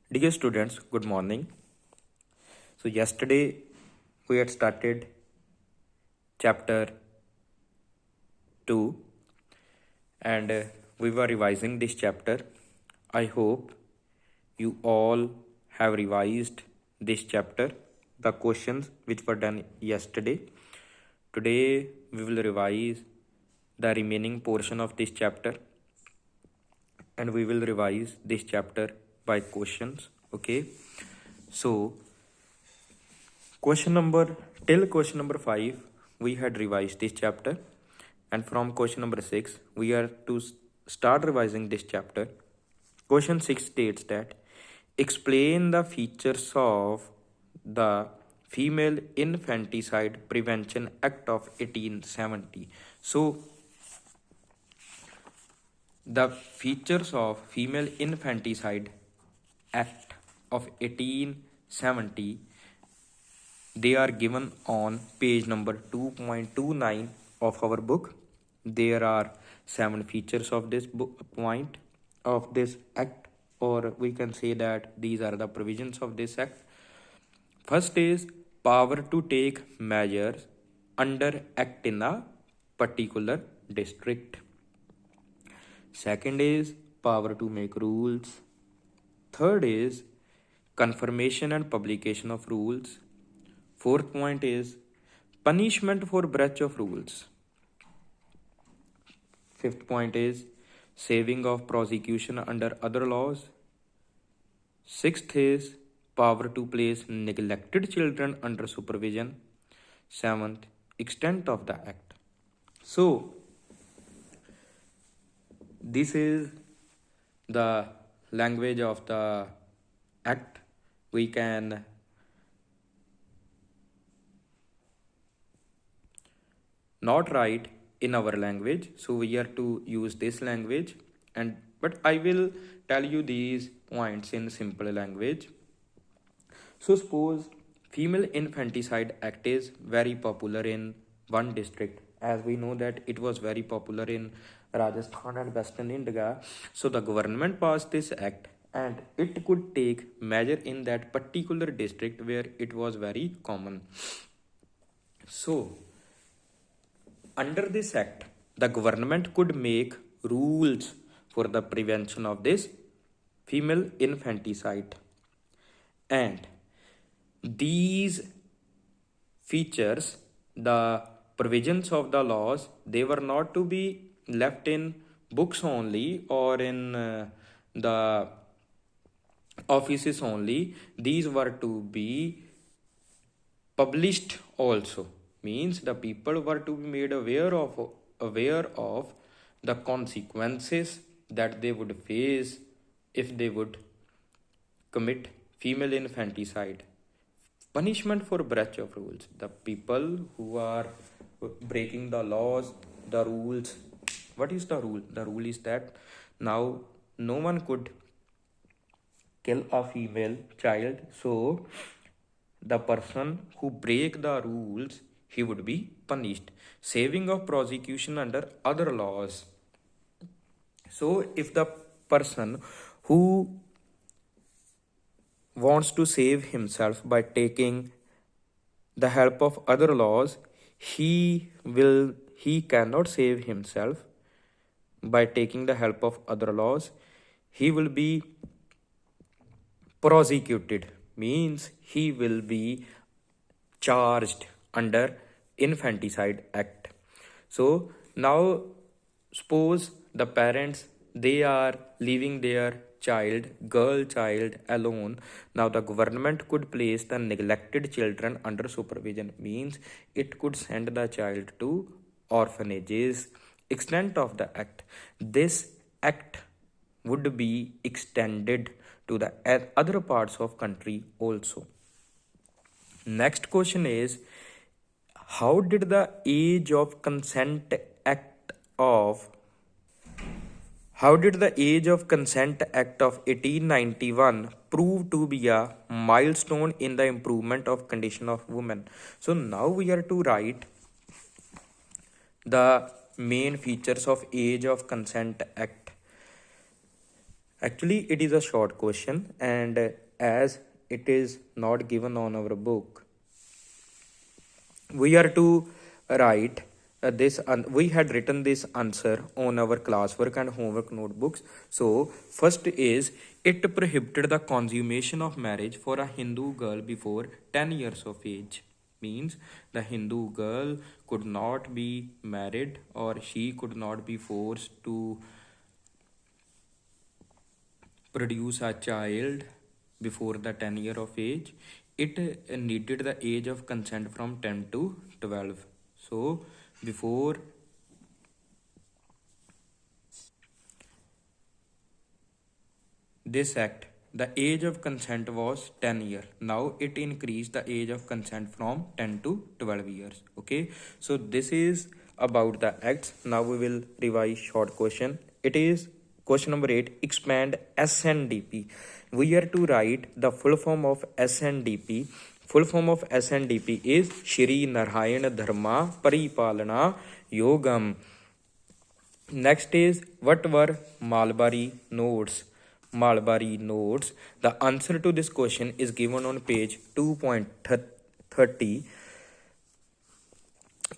Dear students, good morning. So yesterday we had started chapter 2 and we were revising this chapter. I hope you all have revised this chapter, the questions which were done yesterday. Today we will revise the remaining portion of this chapter and we will revise this chapter by questions. Okay, so question number 5 we had revised this chapter, and from question number 6 we are to start revising this chapter. Question 6 states that explain the features of the Female Infanticide Prevention Act of 1870. So the features of Female Infanticide Act of 1870, they are given on page number 2.29 of our book. There are 7 features of this point of this act, or we can say that these are the provisions of this act. First is power to take measures under act in a particular district. Second is power to make rules. Third is confirmation and publication of rules. Fourth point is punishment for breach of rules. Fifth point is saving of prosecution under other laws. Sixth is power to place neglected children under supervision. Seventh, extent of the act. So, this is the language of the act. We can not write in our language, so we are to use this language, and but I will tell you these points in simple language. So suppose Female Infanticide Act is very popular in one district, as we know that it was very popular in Rajasthan and Western India. So the government passed this act and it could take measure in that particular district where it was very common. So under this act, the government could make rules for the prevention of this female infanticide, and these features, the provisions of the laws, they were not to be left in books only or in the offices only. These were to be published also, means the people were to be made aware of the consequences that they would face if they would commit female infanticide. Punishment for breach of rules, the people who are breaking the laws, the rules. What is the rule? The rule is that now no one could kill a female child, so the person who break the rules, he would be punished. Saving of prosecution under other laws. So if the person who wants to save himself by taking the help of other laws, he cannot save himself by taking the help of other laws. He will be prosecuted, means he will be charged under Infanticide Act. So now suppose the parents, they are leaving their girl child alone. Now the government could place the neglected children under supervision, means it could send the child to orphanages. Extent of the act, this act would be extended to the other parts of country also. Next question is, how did the age of consent act of 1891 prove to be a milestone in the improvement of condition of women? So now we are to write the main features of age of consent act. Actually, it is a short question, and as it is not given on our book, we are to write we had written this answer on our classwork and homework notebooks. So first is, it prohibited the consummation of marriage for a Hindu girl before 10 years of age. Means the Hindu girl could not be married, or she could not be forced to produce a child before the 10 year of age. It needed the age of consent from 10 to 12. So before this act, the age of consent was 10 year. Now it increased the age of consent from 10 to 12 years. Okay, so this is about the acts. Now we will revise short question. It is question number 8. Expand SNDP. We are to write the full form of SNDP. Full form of SNDP is Shri Narayana Dharma Paripalana Yogam. Next is, what were Malbari notes? Malbari notes. The answer to this question is given on page 2.30.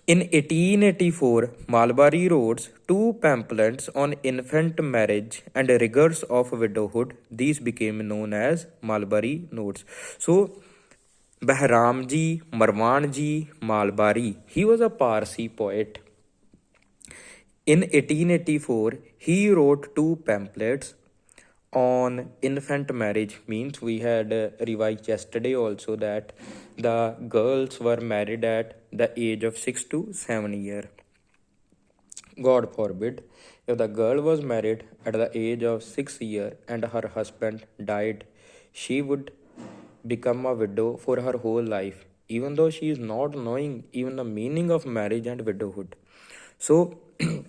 In 1884, Malbari wrote two pamphlets on infant marriage and rigors of widowhood. These became known as Malbari notes. So, Bahramji Marwanji Malbari, he was a Parsi poet. In 1884, he wrote two pamphlets on infant marriage. Means we had revised yesterday also that the girls were married at the age of 6 to 7 years. God forbid, if the girl was married at the age of 6 years and her husband died, she would become a widow for her whole life, even though she is not knowing even the meaning of marriage and widowhood. So, in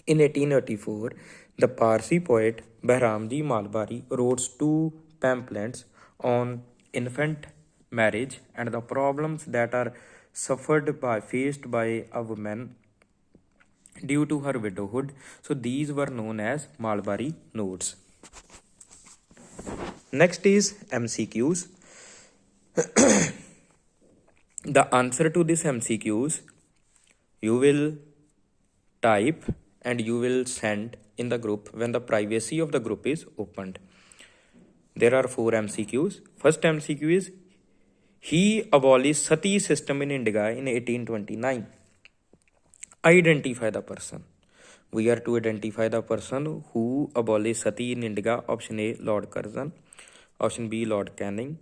1884, the Parsi poet Bahramji Malbari wrote two pamphlets on infant marriage and the problems that are faced by a woman due to her widowhood. So these were known as Malbari notes. Next is MCQs. The answer to this MCQs you will type and you will send in the group when the privacy of the group is opened. There are 4 MCQs. First MCQ is, he abolished sati system in India in 1829. Identify the person. We are to identify the person who abolished sati in India. Option A, Lord Curzon. Option B, Lord Canning.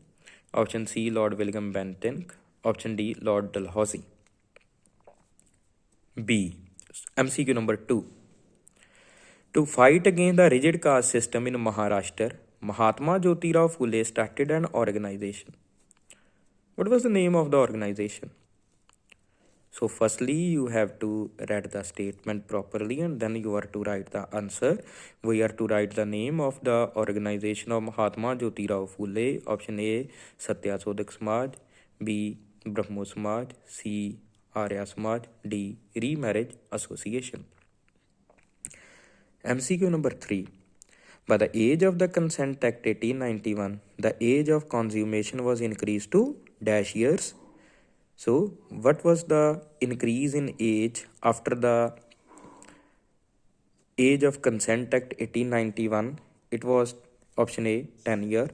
Option C, Lord William Bentinck. Option D, Lord Dalhousie. B. MCQ number 2. To fight against the rigid caste system in Maharashtra, Mahatma Jyotirao Phule started an organization. What was the name of the organization? So firstly, you have to read the statement properly and then you are to write the answer. We are to write the name of the organization of Mahatma Jyotirao Phule. Option A, Satya Sodak Samaj. B, Brahmo Samaj. C, Arya Samaj. D, Remarriage Association. MCQ number 3. By the age of the Consent Act 1891, the age of consummation was increased to dash years. So, what was the increase in age after the age of Consent Act 1891? It was option A, 10 year,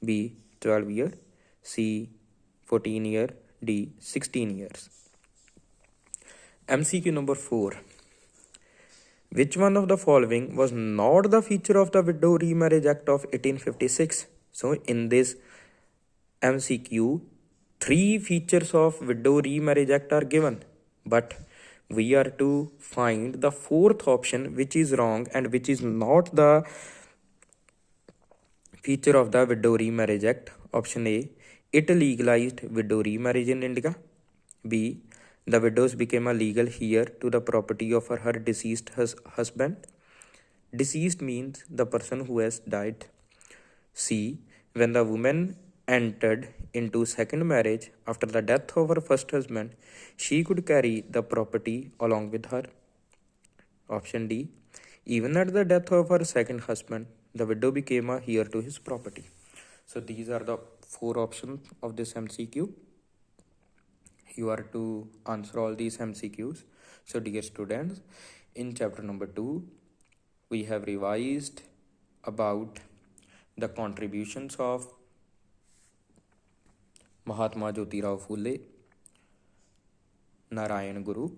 B, 12 year, C, 14 year, D, 16 years. MCQ number 4. Which one of the following was not the feature of the Widow Remarriage Act of 1856? So, in this MCQ, 3 features of Widow Remarriage Act are given, but we are to find the 4th option which is wrong and which is not the feature of the Widow Remarriage Act. Option A, it legalized widow remarriage in India. B, the widows became a legal heir to the property of her deceased husband. Deceased means the person who has died. C, when the woman entered into second marriage after the death of her first husband, she could carry the property along with her. Option D, even at the death of her second husband, the widow became a heir to his property. So these are the 4 options of this MCQ. You are to answer all these MCQs. So dear students, in chapter number 2, we have revised about the contributions of Mahatma Jyotirao Phule, Narayan Guru,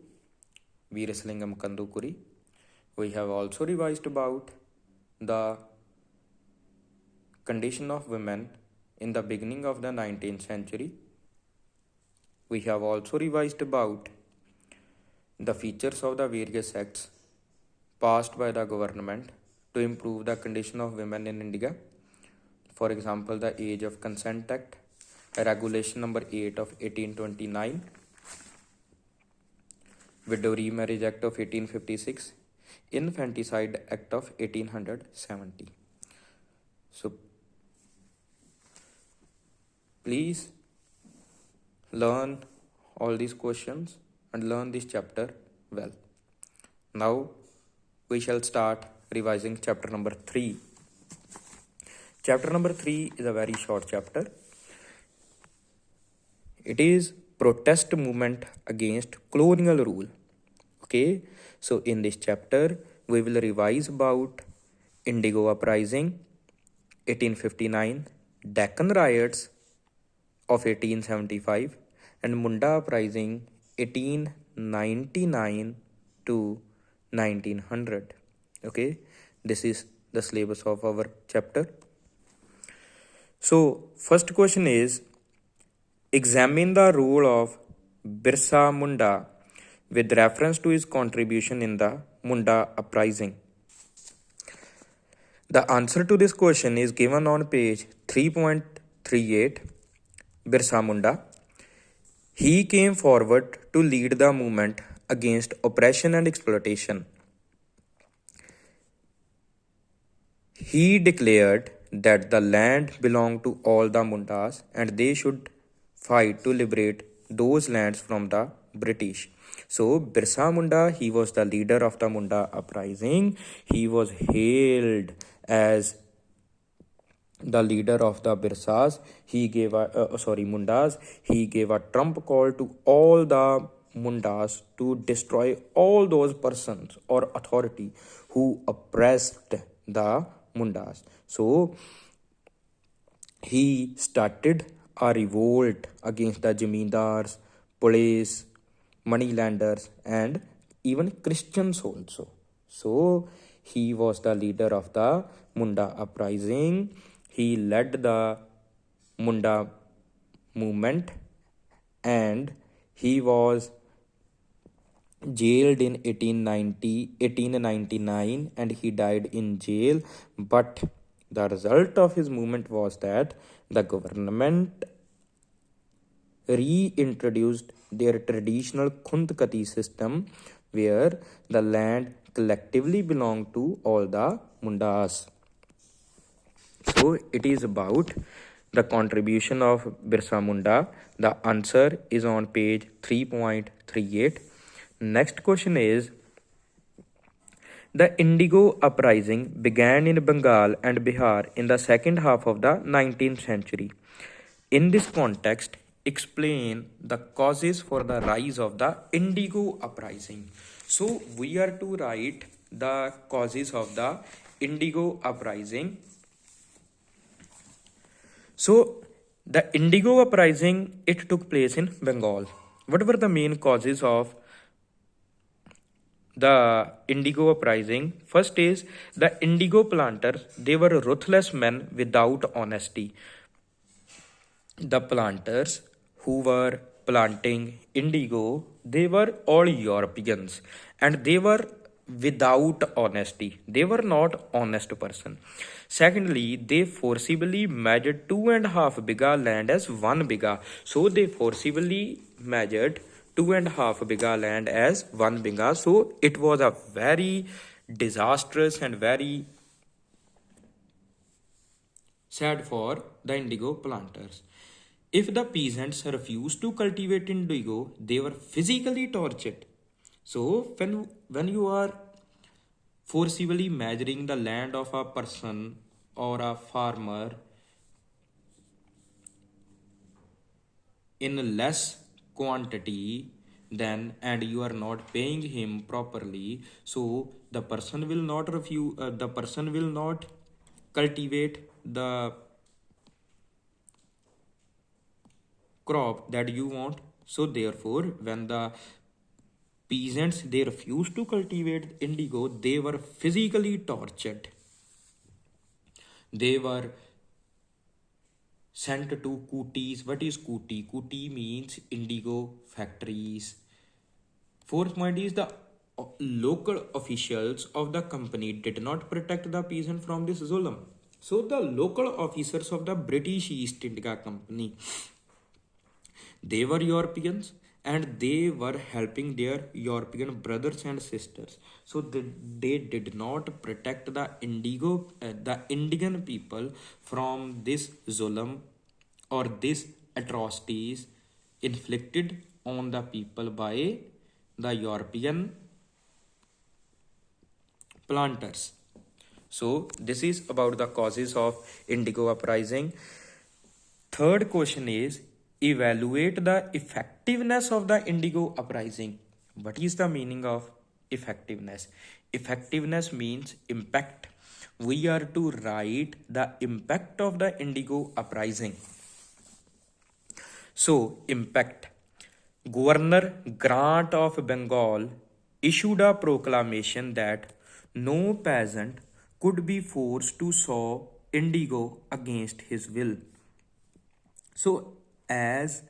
Veerasalingam Kandukuri. We have also revised about the condition of women in the beginning of the 19th century. We have also revised about the features of the various acts passed by the government to improve the condition of women in India. For example, the Age of Consent Act, Regulation number 8 of 1829, Widow Remarriage Act of 1856, Infanticide Act of 1870. So please learn all these questions and learn this chapter well. Now we shall start revising chapter number 3. Chapter number 3 is a very short chapter. It is protest movement against colonial rule. Okay, so in this chapter we will revise about Indigo Uprising 1859, Deccan Riots of 1875 and Munda Uprising 1899 to 1900. Okay, this is the syllabus of our chapter. So first question is, examine the role of Birsa Munda with reference to his contribution in the Munda Uprising. The answer to this question is given on page 3.38. Birsa Munda. He came forward to lead the movement against oppression and exploitation. He declared that the land belonged to all the Mundas and they should fight to liberate those lands from the British. So Birsa Munda, he was the leader of the Munda Uprising. He was hailed as the leader of the Birsas. He gave Mundas. He gave a trump call to all the Mundas to destroy all those persons or authority who oppressed the Mundas. So he started a revolt against the Jamindars, police, moneylenders, and even Christians also. So he was the leader of the Munda Uprising. He led the Munda movement and he was jailed in 1899 and he died in jail. But the result of his movement was that the government reintroduced their traditional Khundkati system where the land collectively belonged to all the Mundas. So it is about the contribution of Birsa Munda. The answer is on page 3.38. Next question is, the Indigo Uprising began in Bengal and Bihar in the second half of the 19th century. In this context, explain the causes for the rise of the Indigo Uprising. So we are to write the causes of the Indigo Uprising. So the Indigo Uprising, it took place in Bengal. What were the main causes of the Indigo Uprising? First is the indigo planters. They were ruthless men without honesty. The planters who were planting indigo, they were all Europeans and they were without honesty. They were not honest person. Secondly, they forcibly measured 2.5 bigha land as 1 bigha. So they forcibly measured 2.5 bigha land as 1 bigha. So it was a very disastrous and very sad for the indigo planters. If the peasants refused to cultivate indigo, they were physically tortured. So when you are forcibly measuring the land of a person or a farmer in less quantity than, and you are not paying him properly, so the person will not refuse, the person will not cultivate the crop that you want. So therefore, when the peasants they refused to cultivate indigo, they were physically tortured. They were sent to kutis. What is kuti? Kuti means indigo factories. Fourth point is the local officials of the company did not protect the peasant from this zulm. So the local officers of the British East India Company, they were Europeans and they were helping their European brothers and sisters. So they did not protect the Indian people from this zulm or these atrocities inflicted on the people by the European planters. So this is about the causes of indigo uprising. Third question is evaluate the effectiveness of the indigo uprising. What is the meaning of effectiveness? Effectiveness means impact. We are to write the impact of the indigo uprising. So, impact. Governor Grant of Bengal issued a proclamation that no peasant could be forced to sow indigo against his will. So, as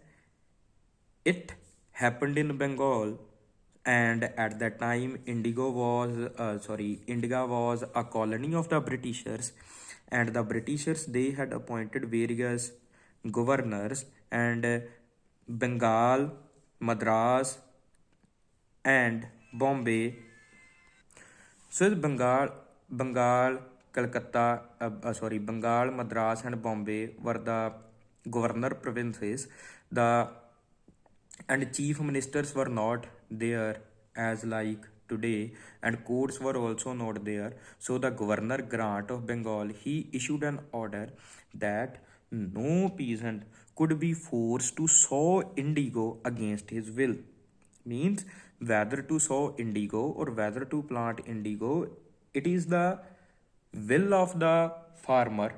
it happened in Bengal, and at that time indigo was a colony of the Britishers, and the Britishers they had appointed various governors, and Bengal, Madras, and Bombay. So Bengal, Calcutta, Bengal, Madras, and Bombay were the governor provinces. The and chief ministers were not there as like today, and courts were also not there. So the Governor Grant of Bengal he issued an order that no peasant could be forced to sow indigo against his will. Means whether to sow indigo or whether to plant indigo, it is the will of the farmer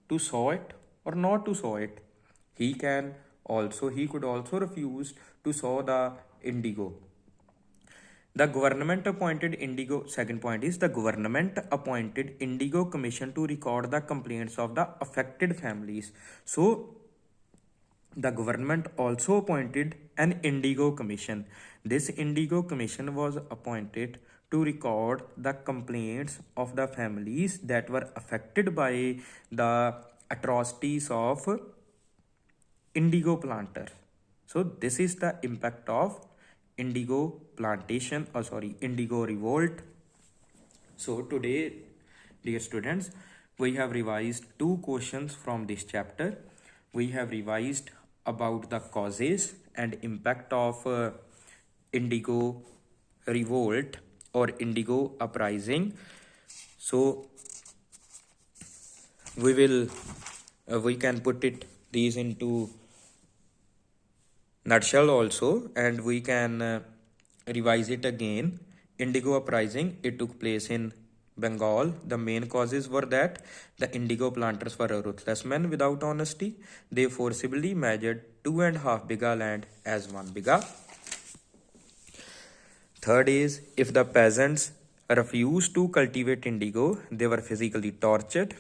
to sow it or not to sow it. He could also refuse to sow the indigo. The government appointed indigo. Second point is the government appointed indigo commission to record the complaints of the affected families. So the government also appointed an indigo commission. This indigo commission was appointed to record the complaints of the families that were affected by the atrocities of indigo planters. So this is the impact of indigo plantation, indigo revolt. So today, dear students, we have revised 2 questions from this chapter. We have revised about the causes and impact of indigo revolt or indigo uprising. So we can put these into nutshell also, and we can revise it again. Indigo uprising, it took place in Bengal. The main causes were that the indigo planters were ruthless men without honesty. They forcibly measured 2.5 bigha land as 1 bigha. Third is, if the peasants refused to cultivate indigo, they were physically tortured.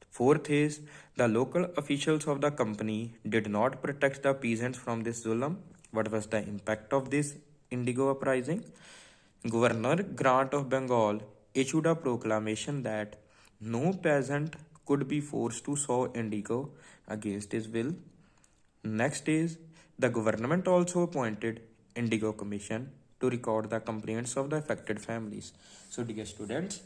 Fourth is, the local officials of the company did not protect the peasants from this zulm. What was the impact of this indigo uprising? Governor Grant of Bengal issued a proclamation that no peasant could be forced to sow indigo against his will. Next is, the government also appointed indigo commission to record the complaints of the affected families. So dear students,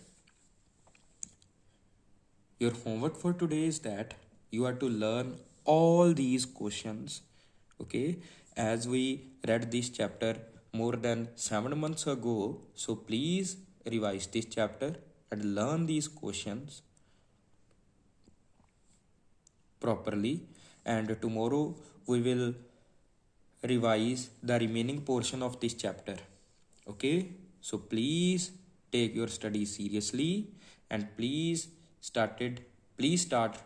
your homework for today is that you are to learn all these questions, okay, as we read this chapter more than 7 months ago. So please revise this chapter and learn these questions properly, and tomorrow we will revise the remaining portion of this chapter. Okay, so please take your studies seriously, and please start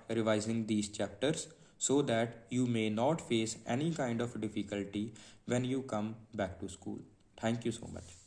revising these chapters so that you may not face any kind of difficulty when you come back to school. Thank you so much.